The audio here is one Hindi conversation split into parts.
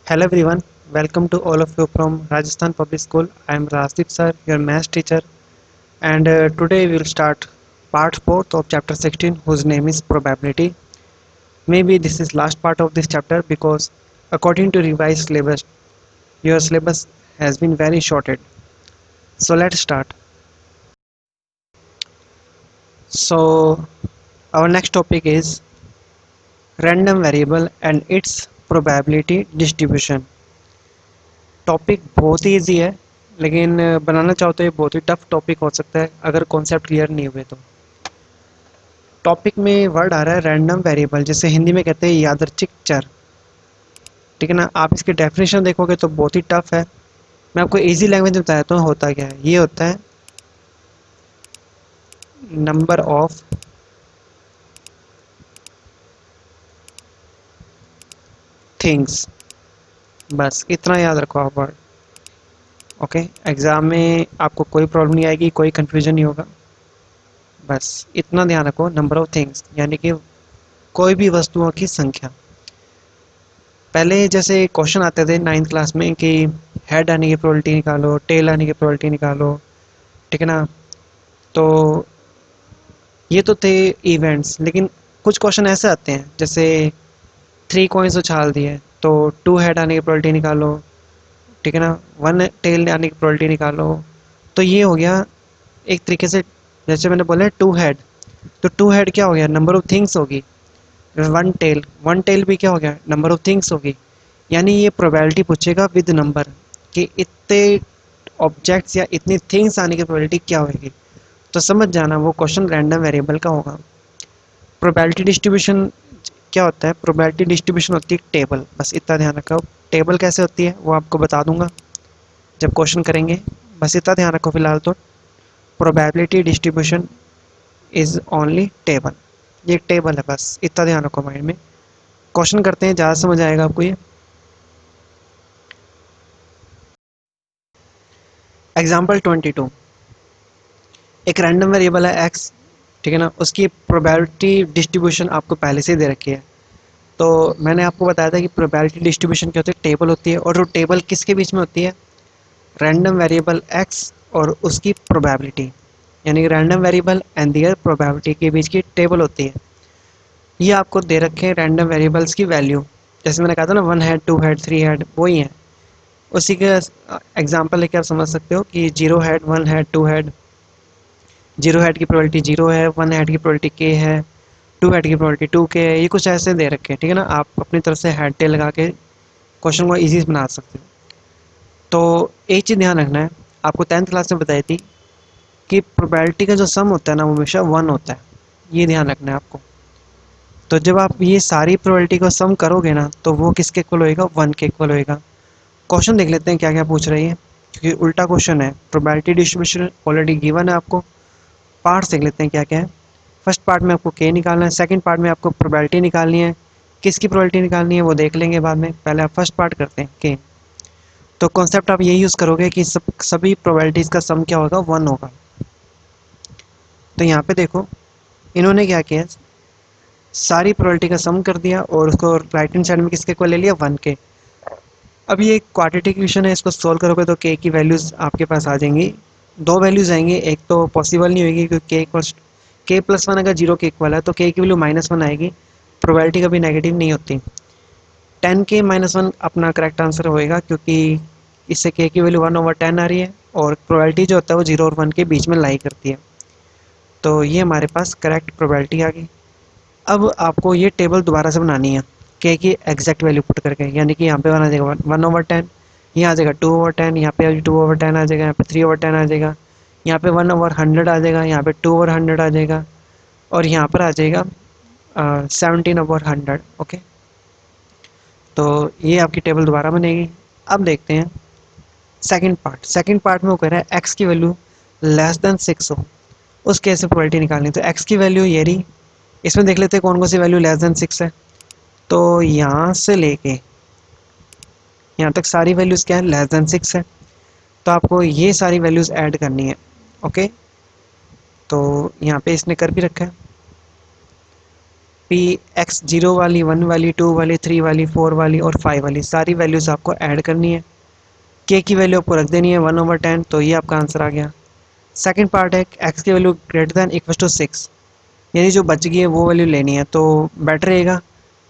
Hello everyone, welcome to all of you from Rajasthan Public School. I am Rasdeep sir, your maths teacher, and today we will start part 4th of chapter 16 whose name is probability. Maybe this is last part of this chapter because according to revised syllabus, your syllabus has been very shorted. So let's start. So our next topic is random variable and its probability distribution. Topic बहुत ही ईजी है लेकिन बनाना चाहो तो ये बहुत ही टफ टॉपिक हो सकता है अगर कॉन्सेप्ट क्लियर नहीं हुए तो टॉपिक में वर्ड आ रहा है रैंडम वेरिएबल जिसे हिंदी में कहते हैं यादृच्छिक चर। ठीक है ना। आप इसकी डेफिनेशन देखोगे तो बहुत ही टफ है। मैं आपको इजी लैंग्वेज में बताया तो होता क्या है। ये होता है नंबर ऑफ थिंग्स। बस इतना याद रखो आप वर्ड। ओके, एग्जाम में आपको कोई प्रॉब्लम नहीं आएगी, कोई कंफ्यूजन नहीं होगा। बस इतना ध्यान रखो, नंबर ऑफ थिंग्स यानी कि कोई भी वस्तुओं की संख्या। पहले जैसे क्वेश्चन आते थे नाइन्थ क्लास में कि हेड आने की प्रोबेबिलिटी निकालो, टेल आने की प्रोबेबिलिटी निकालो। ठीक है ना। तो ये तो थे इवेंट्स, लेकिन कुछ क्वेश्चन ऐसे आते हैं जैसे थ्री कॉइन्स उछाल दिए तो टू हेड आने की प्रोबेबिलिटी निकालो। ठीक है ना। वन टेल आने की प्रोबेबिलिटी निकालो। तो ये हो गया एक तरीके से, जैसे मैंने बोला टू हेड, तो टू हेड क्या हो गया, नंबर ऑफ थिंग्स होगी। वन टेल भी क्या हो गया, नंबर ऑफ थिंग्स होगी। यानी ये प्रोबेबिलिटी पूछेगा विद नंबर कि इतने ऑब्जेक्ट्स या इतनी थिंग्स आने की प्रोबेबिलिटी क्या होगी। तो समझ जाना वो क्वेश्चन रैंडम वेरिएबल का होगा। प्रोबेबिलिटी डिस्ट्रीब्यूशन क्या होता है, प्रोबेबिलिटी डिस्ट्रीब्यूशन होती है टेबल। बस इतना ध्यान रखो। टेबल कैसे होती है वो आपको बता दूंगा जब क्वेश्चन करेंगे। बस इतना ध्यान रखो फिलहाल तो। Probability distribution is only table. ये एक टेबल है, बस इतना ध्यान रखो माइंड में। क्वेश्चन करते हैं, ज़्यादा समझ आएगा आपको ये। एग्जाम्पल 22, एक रैंडम वेरिएबल है एक्स। ठीक है ना। उसकी प्रोबेबिलिटी डिस्ट्रीब्यूशन आपको पहले से ही दे रखी है। तो मैंने आपको बताया था कि प्रोबेबिलिटी डिस्ट्रीब्यूशन क्या होती है, टेबल होती है। और वो टेबल किसके बीच में होती है, रैंडम वेरिएबल एक्स और उसकी प्रोबेबिलिटी, यानी कि random variable and their probability के बीच की टेबल होती है। ये आपको दे रखे हैं रैंडम वेरिएबल्स की वैल्यू। जैसे मैंने कहा था ना, one head, two head, three head, वही है। उसी के एग्जाम्पल लेके आप समझ सकते हो कि zero head, one head, two head. Zero head की प्रोबेबिलिटी जीरो है, वन हेड की प्रोबेबिलिटी के है, टू हेड की प्रोबेबिलिटी टू के है। ये कुछ ऐसे दे रखे हैं। ठीक है ना। आप अपनी तरफ से हेड टेल लगा के क्वेश्चन को ईजी बना सकते हो। तो एक चीज़ ध्यान रखना है, आपको टेंथ क्लास में बताई थी कि प्रोबेबिलिटी का जो सम होता है ना वो हमेशा वन होता है। ये ध्यान रखना है आपको। तो जब आप ये सारी प्रोबेबिलिटी का सम करोगे ना तो वो किसके इक्वल होएगा, वन के इक्वल होएगा। क्वेश्चन देख लेते हैं क्या क्या पूछ रही है, क्योंकि उल्टा क्वेश्चन है। प्रोबेबिलिटी डिस्ट्रीब्यूशन ऑलरेडी गिवन है आपको। पार्ट्स देख लेते हैं क्या क्या है। फर्स्ट पार्ट में आपको के निकालना है, सेकंड पार्ट में आपको प्रोबेबिलिटी निकालनी है। किसकी प्रोबेबिलिटी निकालनी है वो देख लेंगे बाद में, पहले आप फर्स्ट पार्ट करते हैं के। तो कॉन्सेप्ट आप यही यूज़ करोगे कि सभी प्रोबेबिलिटीज़ का सम क्या होगा, वन होगा। तो यहाँ पे देखो इन्होंने क्या किया, सारी प्रोबेबिलिटी का सम कर दिया और उसको राइट हैंड साइड में किसके को ले लिया, वन के। अब ये क्वाड्रेटिक इक्वेशन है, इसको सोल्व करोगे तो के की वैल्यूज़ आपके पास आ जाएंगी। दो वैल्यूज़ आएंगी, एक तो पॉसिबल नहीं होगी क्योंकि के इक्वल, के प्लस वन अगर जीरो के इक्वल है तो के की वैल्यू माइनस वन आएगी। प्रोबेबिलिटी कभी नेगेटिव नहीं होती। टेन के माइनस वन अपना करेक्ट आंसर होएगा क्योंकि इससे के की वैल्यू वन ओवर टेन आ रही है और प्रोबेबिलिटी जो होता है वो जीरो और वन के बीच में लाई करती है। तो ये हमारे पास करेक्ट प्रोबेबिलिटी आ गई। अब आपको ये टेबल दोबारा से बनानी है के की एग्जैक्ट वैल्यू पुट करके, यानी कि यहाँ पे वन आ जाएगा वन ओवर टेन, यहाँ आ जाएगा टू ओवर टेन, यहाँ पे टू ओवर टेन आ जाएगा, यहाँ पे थ्री ओवर टेन आ जाएगा, यहाँ पे वन ओवर हंड्रेड आ जाएगा, यहाँ पे टू ओवर हंड्रेड आ जाएगा, और यहाँ पर आ जाएगा 17/100। ओके। तो ये आपकी टेबल दोबारा बनेगी। अब देखते हैं सेकंड पार्ट। सेकंड पार्ट में वो कह रहा है एक्स की वैल्यू लेस देन सिक्स हो, उस केस में प्रोबेबिलिटी निकालनी। तो एक्स की वैल्यू ये रही। इसमें देख लेते हैं कौन कौन सी वैल्यू लेस देन सिक्स है। तो यहाँ से लेके यहाँ तक सारी वैल्यूज़ क्या है, लेस देन सिक्स है। तो आपको ये सारी वैल्यूज़ ऐड करनी है। ओके। तो यहाँ पे इसने कर भी रखा है। पी एक्स जीरो वाली, वन वाली, टू वाली, थ्री वाली, फोर वाली और फाइव वाली सारी वैल्यूज़ आपको ऐड करनी है। के की वैल्यू आपको रख देनी है 1/10, तो ये आपका आंसर आ गया। सेकंड पार्ट है एक्स की value greater than equal to 6, यानी जो बच गई है वो वैल्यू लेनी है। तो बेटर रहेगा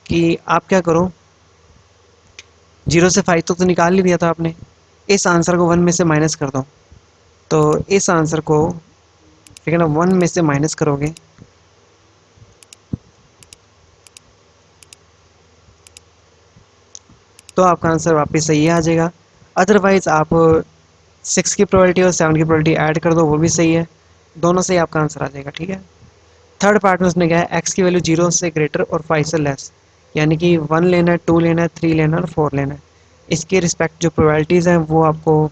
कि आप क्या करो, 0 से 5 तो निकाल ही दिया था आपने, इस आंसर को 1 में से माइनस कर दो। तो इस आंसर को ठीक है ना 1 में से माइनस करोगे तो आपका आंसर वापस सही आ जाएगा। अदरवाइज़ आप 6 की प्रोबेबिलिटी और 7 की प्रोबेबिलिटी ऐड कर दो, वो भी सही है। दोनों से ही आपका आंसर आ जाएगा। ठीक है। थर्ड पार्ट में उसने कहा है एक्स की वैल्यू 0 से ग्रेटर और 5 से लेस, यानी कि 1 लेना है, 2 लेना है, 3 लेना है और 4 लेना है। इसके रिस्पेक्ट जो प्रोबेबिलिटीज़ हैं वो आपको,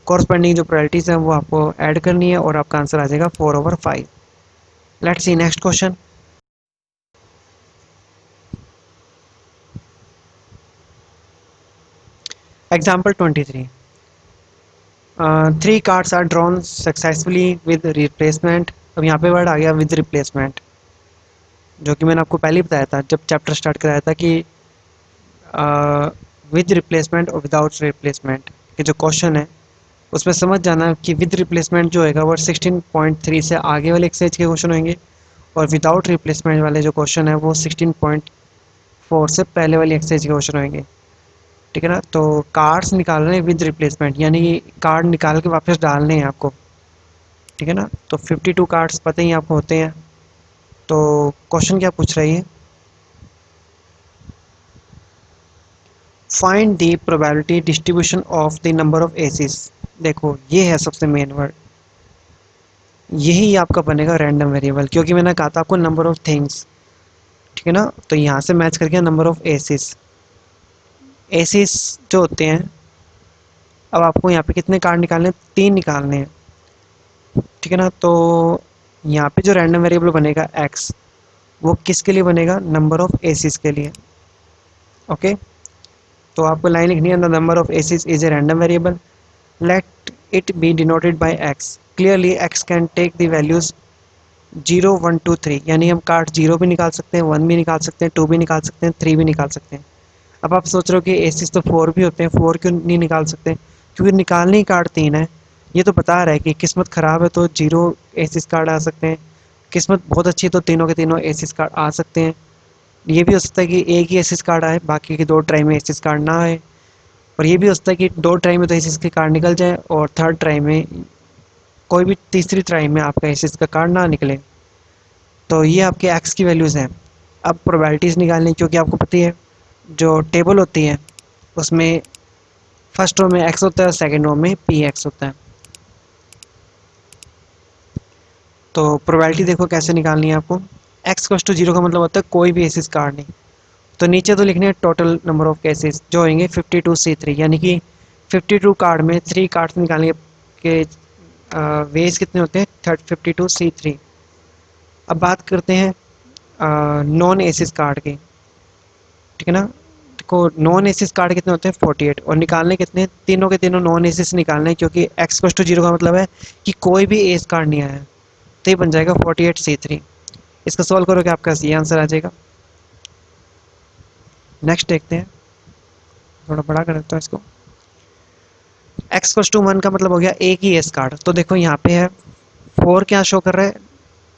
कॉरस्पॉन्डिंग जो प्रोबेबिलिटीज़ हैं वो आपको ऐड करनी है और आपका आंसर आ जाएगा 4/5। Let's see next question. Example 23। Three cards are drawn successfully with replacement. अब यहाँ पे वर्ड आ गया विद रिप्लेसमेंट, जो कि मैंने आपको पहले ही बताया था जब चैप्टर स्टार्ट कराया था कि विद रिप्लेसमेंट और विदाउट रिप्लेसमेंट के जो क्वेश्चन है उसमें समझ जाना कि विद रिप्लेसमेंट जो होगा वो 16.3 से आगे वाले एक्सरसाइज के क्वेश्चन होंगे, और विदाउट रिप्लेसमेंट वाले जो क्वेश्चन है वो 16.4 से पहले वाली एक्सरसाइज के क्वेश्चन होंगे। ठीक है ना। तो कार्ड्स निकाल रहे हैं विद रिप्लेसमेंट, यानी कि कार्ड निकाल के वापस डालने हैं आपको। ठीक है ना। तो 52 कार्ड्स पता ही आपको होते हैं। तो क्वेश्चन क्या पूछ रही है, find the probability distribution of the number of aces. देखो ये है सबसे मेन वर्ड, यही आपका बनेगा रैंडम वेरिएबल, क्योंकि मैंने कहा था आपको नंबर ऑफ थिंग्स। ठीक है ना। तो यहाँ से मैच करके नंबर ऑफ एसिस, एसिस जो होते हैं, अब आपको यहाँ पे कितने कार्ड निकालने हैं, 3 निकालने हैं। ठीक है ना। तो यहाँ पे जो रैंडम वेरिएबल बनेगा एक्स, वो किसके लिए बनेगा, नंबर ऑफ एसिस के लिए। ओके। तो आपको लाइन लिखनी है, the number of aces is a random variable, let it be denoted by X, clearly X can take the values 0 1 2 3, यानी हम कार्ड 0 भी निकाल सकते हैं, 1 भी निकाल सकते हैं, 2 भी निकाल सकते हैं, 3 भी निकाल सकते हैं। अब आप सोच रहे हो कि एसिस तो 4 भी होते हैं, 4 क्यों नहीं निकाल सकते, क्योंकि निकालने ही कार्ड 3 है। ये तो बता रहा है कि किस्मत ख़राब है तो 0 एसिस कार्ड आ सकते हैं, किस्मत बहुत अच्छी है तो तीनों के तीनों एसिस कार्ड आ सकते हैं। ये भी हो सकता है कि एक ही एसिस कार्ड आए, बाकी के 2 ट्राई में एसिस कार्ड ना आए, और ये भी हो सकता है कि 2 ट्राई में तो एसिस के कार्ड निकल जाए और थर्ड ट्राई में, कोई भी तीसरी ट्राई में आपका एसिस का कार्ड ना निकले। तो ये आपके एक्स की वैल्यूज़ हैं। अब प्रोबेबिलिटीज़ निकालनी, क्योंकि आपको पता ही है जो टेबल होती है उसमें फर्स्ट रो में एक्स होता है और सेकेंड रो में पी एक्स होता है। तो प्रोबेबिलिटी देखो कैसे निकालनी है आपको। एक्स इक्वल्स टू 0 का मतलब होता है कोई भी एसिस कार्ड नहीं। तो नीचे तो लिखने हैं टोटल नंबर ऑफ केसेस जो होंगे 52C3, यानी कि 52 कार्ड में 3 कार्ड्स निकालने के वेज कितने होते हैं, 52C3। अब बात करते हैं नॉन एसिस कार्ड की। ठीक है ना। देखो नॉन एसिस कार्ड कितने होते हैं 48, और निकालने कितने, तीनों के तीनों नॉन एसिस निकालने हैं, क्योंकि एक्स इक्वल्स टू 0 का मतलब है कि कोई भी एस कार्ड नहीं आया। तो ये बन जाएगा 48C3। इसका सॉल्व करोगे आपका ये आंसर आ जाएगा। नेक्स्ट देखते हैं, थोड़ा बड़ा कर देता हूँ इसको। एक्स इक्वल्स टू 1 का मतलब हो गया एक ही एस कार्ड। तो देखो यहाँ पे है 4 क्या शो कर रहा है,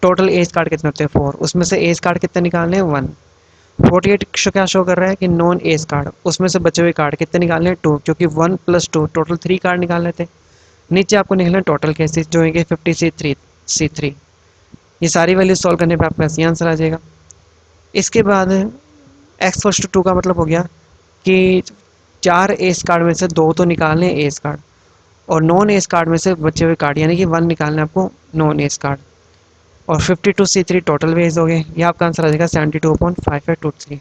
टोटल एज कार्ड कितने होते हैं 4, उसमें से एज कार्ड कितने निकालने हैं 1। 48 क्या शो कर रहा है कि नॉन एज कार्ड, उसमें से बचे हुए कार्ड कितने निकालने हैं 2, क्योंकि 1 + 2 टोटल 3 कार्ड निकालने थे। नीचे आपको निकलना टोटल केसेस जो होंगे 50C3। ये सारी वैल्यू सॉल्व करने पे आपका सही आंसर आ जाएगा। इसके बाद एक्स फर्स्ट टू 2 का मतलब हो गया कि 4 एस कार्ड में से 2 तो निकालने हैं एस कार्ड, और नॉन एस कार्ड में से बचे हुए कार्ड यानी कि 1 निकालना है आपको नॉन एस कार्ड, और 52C3 टोटल वेज हो गए। ये आपका आंसर आ जाएगा 72.5523।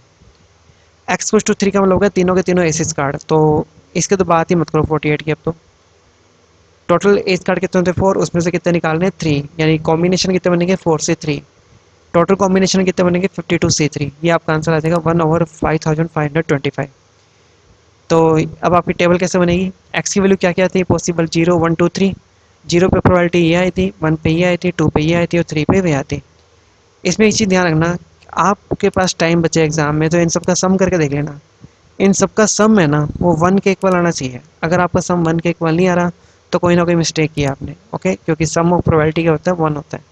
एक्स कुछ टू 3 का मतलब होगा तीनों के तीनों एसिस कार्ड। तो इसके तो बात ही मत करो 48 की। अब तो टोटल एस कार्ड कितने होते हैं 4, उसमें से कितने निकालने हैं 3, यानी कॉम्बिनेशन कितने बनेंगे 4 से 3। टोटल कॉम्बिनेशन कितने बनेंगे 52C3। ये आपका आंसर आ जाएगा 1/5525। तो अब आपकी टेबल कैसे बनेगी, एक्स की वैल्यू क्या क्या थी पॉसिबल, 0 1 2 3। 0 पे प्रोबेबिलिटी ये आई थी, 1 पे ये आई थी, 2 पे ये आई थी और 3 पे भी आई थी। इसमें एक चीज़ ध्यान रखना, आपके पास टाइम बचे एग्जाम में तो इन सब का सम करके देख लेना। इन सब का सम है ना वो 1 के इक्वल आना चाहिए। अगर आपका सम 1 के इक्वल नहीं आ रहा तो कोई ना कोई मिस्टेक किया आपने। ओके, क्योंकि सम ऑफ प्रोबेबिलिटी क्या होता है, 1 होता है।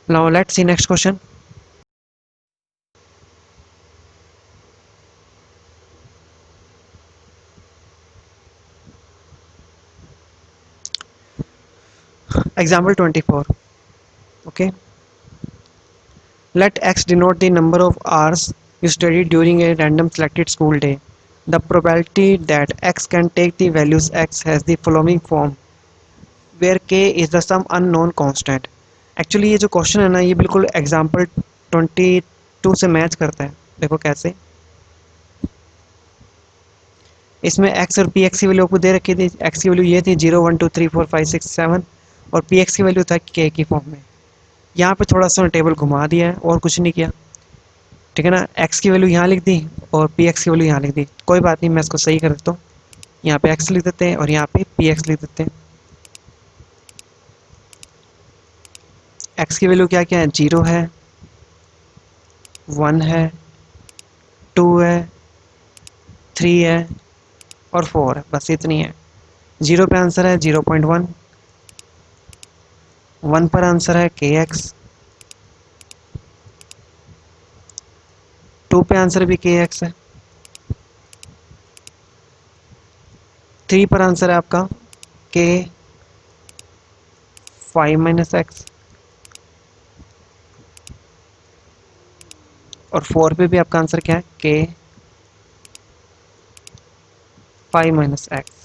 Now let's see next question. Example 24. Okay, let x denote the number of hours you studied during a random selected school day. The probability that x can take the values x has the following form where k is the some unknown constant. Actually ये जो क्वेश्चन है ना ये बिल्कुल एग्जाम्पल 22 से मैच करता है। देखो कैसे, इसमें x और px की वैल्यू आपको दे रखी थी। x की वैल्यू ये थी 0 1 2 3 4 5 6 7 और px की वैल्यू था k की फॉर्म में। यहाँ पे थोड़ा सा टेबल घुमा दिया है और कुछ नहीं किया, ठीक है ना। x की वैल्यू यहाँ लिख दी और px की वैल्यू यहाँ लिख दी। कोई बात नहीं, मैं इसको सही कर देता हूँ। यहाँ पे x लिख देते हैं और यहाँ पे px लिख देते हैं। x की वैल्यू क्या क्या है, 0 है, 1 है, 2 है, 3 है और 4 है, बस इतनी है। 0 पे आंसर है 0.1, 1 पर आंसर है kx, 2 पे आंसर भी kx है, 3 पर आंसर है आपका k 5 माइनस एक्स और 4 पे भी आपका आंसर क्या है, k 5 माइनस एक्स।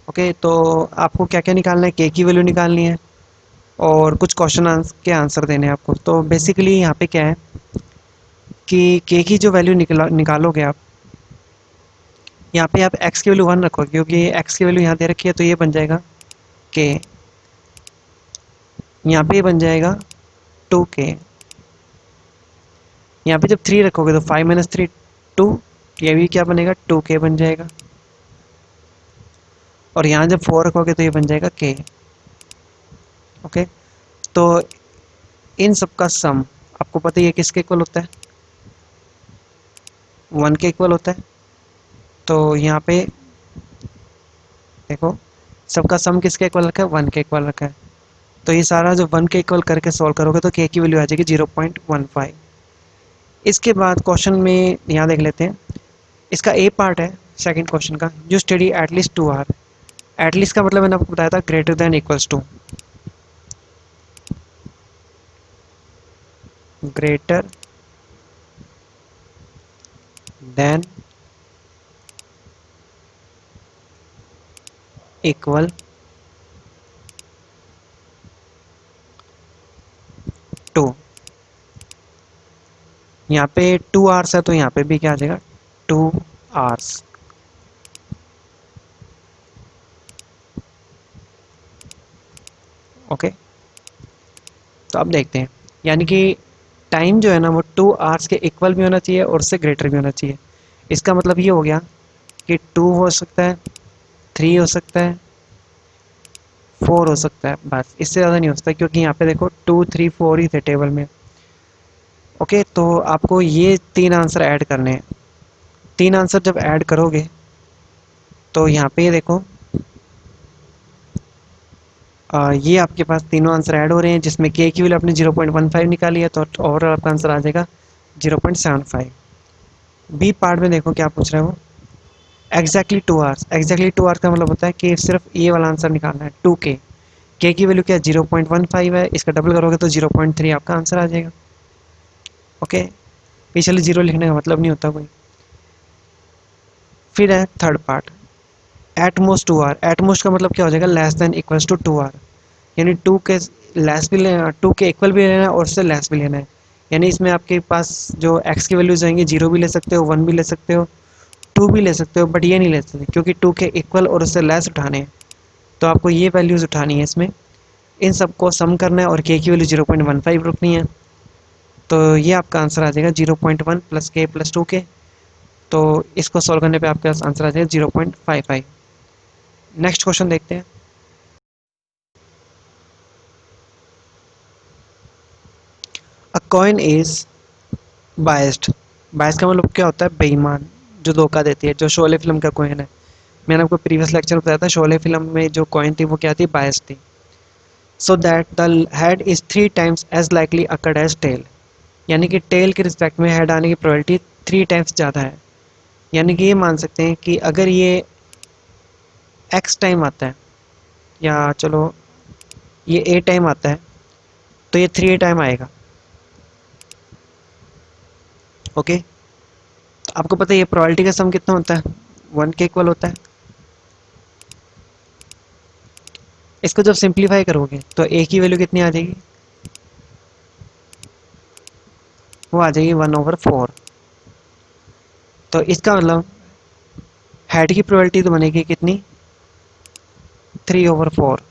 ओके, तो आपको क्या क्या निकालना है, k की वैल्यू निकालनी है और कुछ क्वेश्चन के आंसर देने हैं आपको। तो बेसिकली यहाँ पे क्या है कि k की जो वैल्यू निकालोगे आप, यहाँ पे आप x की वैल्यू 1 रखोगे क्योंकि x की वैल्यू यहाँ दे रखी है, तो ये बन जाएगा k, यहाँ पे ये बन जाएगा 2k। यहाँ पे जब 3 रखोगे तो 5 माइनस 3 2, ये भी क्या बनेगा 2k बन जाएगा। और यहाँ जब 4 रखोगे तो ये बन जाएगा k। ओके, तो इन सब का सम आपको पता ही है किसके इक्वल होता है, 1 के इक्वल होता है। तो यहाँ पे देखो सबका सम किसके इक्वल रखा है, 1 के इक्वल रखा है। तो ये सारा जो 1 के इक्वल करके सॉल्व करोगे तो k की वैल्यू आ जाएगी 0.15। इसके बाद क्वेश्चन में यहाँ देख लेते हैं, इसका ए पार्ट है सेकंड क्वेश्चन का, जो स्टडी एटलीस्ट 2 आवर। एटलीस्ट का मतलब मैंने आपको बताया था greater than equals to, greater than equal to. यहाँ पे 2 आवर्स है तो यहाँ पे भी क्या आ जाएगा 2 आवर्स। ओके, तो अब देखते हैं, यानी कि टाइम जो है ना वो 2 आवर्स के इक्वल भी होना चाहिए और उससे ग्रेटर भी होना चाहिए। इसका मतलब ये हो गया कि 2 हो सकता है, 3 हो सकता है, 4 हो सकता है, बस इससे ज़्यादा नहीं हो सकता क्योंकि यहाँ पे देखो 2 3 4 ही थे टेबल में। ओके, तो आपको ये 3 आंसर ऐड करने हैं। 3 आंसर जब ऐड करोगे तो यहाँ पे ये देखो ये आपके पास तीनों आंसर ऐड हो रहे हैं, जिसमें के की वैल्यू आपने 0.15 निकाली है तो ओवरऑल आपका आंसर आ जाएगा 0.75। बी पार्ट में देखो क्या पूछ रहा है वो, एग्जैक्टली 2 आवर्स। एग्जैक्टली 2 आवर्स का मतलब होता है कि सिर्फ ये वाला आंसर निकालना है 2k। के की वैल्यू क्या 0.15 है, इसका डबल करोगे तो 0.3 आपका आंसर आ जाएगा। ओके, पिछले 0 लिखने का मतलब नहीं होता कोई। फिर है third part, at most 2 hour. At most का मतलब क्या हो जाएगा, less than equals to 2 hour, यानी 2 के लेस भी लेना, 2 के इक्वल भी लेना है और उससे लेस भी लेना है। यानी इसमें आपके पास जो x की वैल्यूज आएंगी 0 भी ले सकते हो, 1 भी ले सकते हो, 2 भी ले सकते हो, बट ये नहीं ले सकते क्योंकि 2 के इक्वल और उससे लेस उठाने हैं। तो आपको ये वैल्यूज़ उठानी है इसमें, इन सबको सम करना है और k की वैल्यू 0.15 रखनी है। तो ये आपका आंसर आ जाएगा 0.1 प्लस k प्लस 2k। तो इसको सॉल्व करने पे आपके पास आंसर आ जाएगा 0.55। नेक्स्ट क्वेश्चन देखते हैं। A coin is biased. Bias का मतलब क्या होता है? बेईमान, जो धोखा देती है, जो शोले फिल्म का कॉइन है। मैंने आपको प्रीवियस लेक्चर में बताया था, शोले फिल्म में जो कॉइन थी वो क्या थी? बायस थी। So that the head is 3 times as likely occurred as tail. यानी कि टेल के रिस्पेक्ट में हेड आने की प्रोबेबिलिटी 3 टाइम्स ज़्यादा है। यानी कि ये मान सकते हैं कि अगर ये एक्स टाइम आता है, या चलो ये ए टाइम आता है, तो ये 3 टाइम आएगा। ओके, तो आपको पता है ये प्रोबेबिलिटी का सम कितना होता है? 1 के इक्वल होता है। इसको जब सिंप्लीफाई करोगे तो ए की वैल्यू कितनी आ जाएगी? वो आ जाएगी 1/4। तो इसका मतलब हेड की प्रोबेबिलिटी तो बनेगी कितनी? 3/4।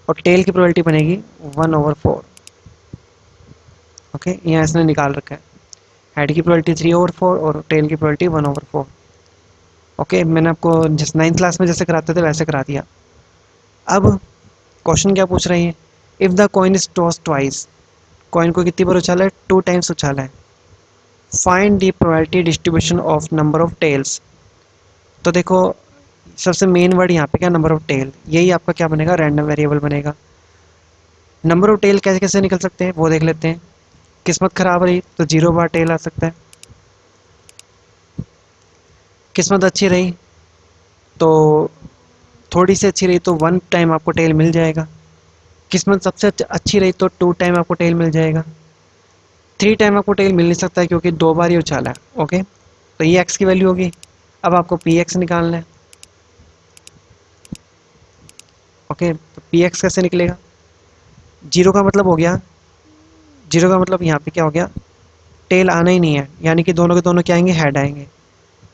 और टेल की प्रोबेबिलिटी बनेगी 1/4। ओके, यहाँ इसने निकाल रखा है, हेड की प्रोबेबिलिटी 3/4 और टेल की प्रोबेबिलिटी 1/4। ओके, मैंने आपको जिस 9th क्लास में जैसे कराते थे वैसे करा दिया। अब क्वेश्चन क्या पूछ रही है? If the coin is toss twice, coin को कितनी बार उछाला है? 2 टाइम्स उछाला है। Find the probability distribution of number of tails. तो देखो, सबसे मेन वर्ड यहाँ पे क्या? Number of tail. यही आपका क्या बनेगा? रैंडम वेरिएबल बनेगा। नंबर ऑफ टेल कैसे कैसे निकल सकते हैं वो देख लेते हैं। किस्मत खराब रही तो 0 बार टेल आ सकता है। किस्मत अच्छी रही तो, थोड़ी सी अच्छी रही तो 1 टाइम आपको टेल मिल जाएगा। किस्मत सबसे अच्छी रही तो 2 टाइम आपको टेल मिल जाएगा। 3 टाइम आपको टेल मिल नहीं सकता क्योंकि 2 बार ही उछाला है। ओके, तो ये एक्स की वैल्यू होगी। अब आपको पी एक्स निकालना है। ओके, तो पी एक्स कैसे निकलेगा? जीरो का मतलब हो गया, जीरो का मतलब यहाँ पे क्या हो गया? टेल आना ही नहीं है, यानी कि दोनों के दोनों क्या आएंगे? हेड आएंगे।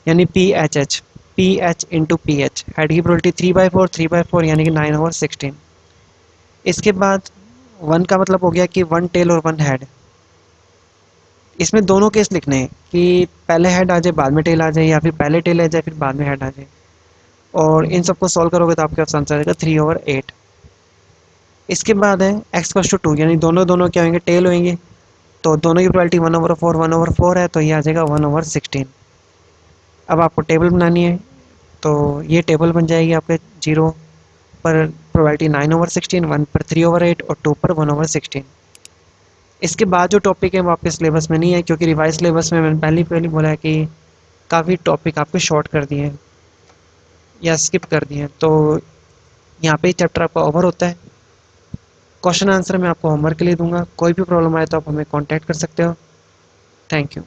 यानी P H H, P H into P H. Head की प्रोबेबिलिटी 3/4, 3/4 यानी कि 9/16। इसके बाद 1 का मतलब हो गया कि 1 टेल और 1 हेड। इसमें दोनों केस लिखने हैं कि पहले हेड आ जाए बाद में टेल आ जाए, या फिर पहले टेल आ जाए फिर बाद में हेड आ जाए। और इन सबको सॉल्व करोगे तो आपके पास आंसर आएगा 3/8। इसके बाद है x=2, यानी दोनों दोनों क्या होंगे? टेल होंगे। तो दोनों की प्रोबेबिलिटी 1/4 1/4 है, तो ये आ जाएगा 1/16। अब आपको टेबल बनानी है, तो ये टेबल बन जाएगी आपके 0 पर प्रोबेबिलिटी 9/16, 1 पर 3/8 और 2 पर 1/16। इसके बाद जो टॉपिक है वो आपके सिलेबस में नहीं है, क्योंकि रिवाइज सिलेबस में मैंने पहले बोला है कि काफ़ी टॉपिक आपके शॉर्ट कर दिए हैं या स्किप कर दिए हैं। तो यहाँ पे चैप्टर आपका ओवर होता है। क्वेश्चन आंसर मैं आपको होमवर्क के लिए दूंगा। कोई भी प्रॉब्लम आए तो आप हमें कांटेक्ट कर सकते हो। Thank you.